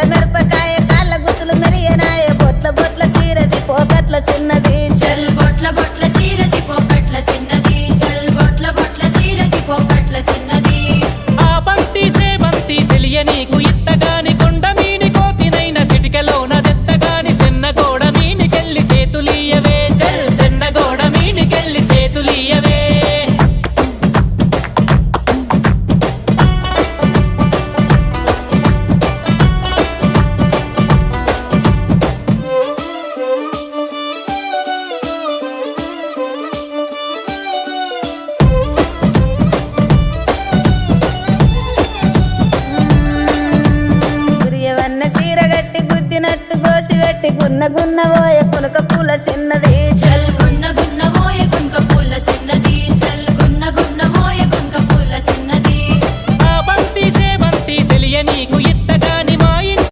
కంట్ల మిరపకాయ కాళ్ళ గుతులు మెరియనాయ బొట్ల బొట్ల సీరది పోకట్ల చిన్నది చల్ బొట్ల బొట్ల సీరది పోకట్ల చిన్నది చల్ బొట్ల బొట్ల సీరది పోకట్ల చిన్నది ఆ బంతి సేమంతి సెలియ నీకు ఇత్తగాని కొండ మీని కోతినైన సిటికలోన దెత్తగాని సెన్నగోడ మీనికెళ్ళి సేతులీయవే చల్ సెన్నగోడ మీనికెళ్ళి సేతులీయవే గురియవన్న సీరగట్టి గుద్దినట్టు గోసి పెట్టి గున్న గున్న పోయ పులక పూల చిన్నది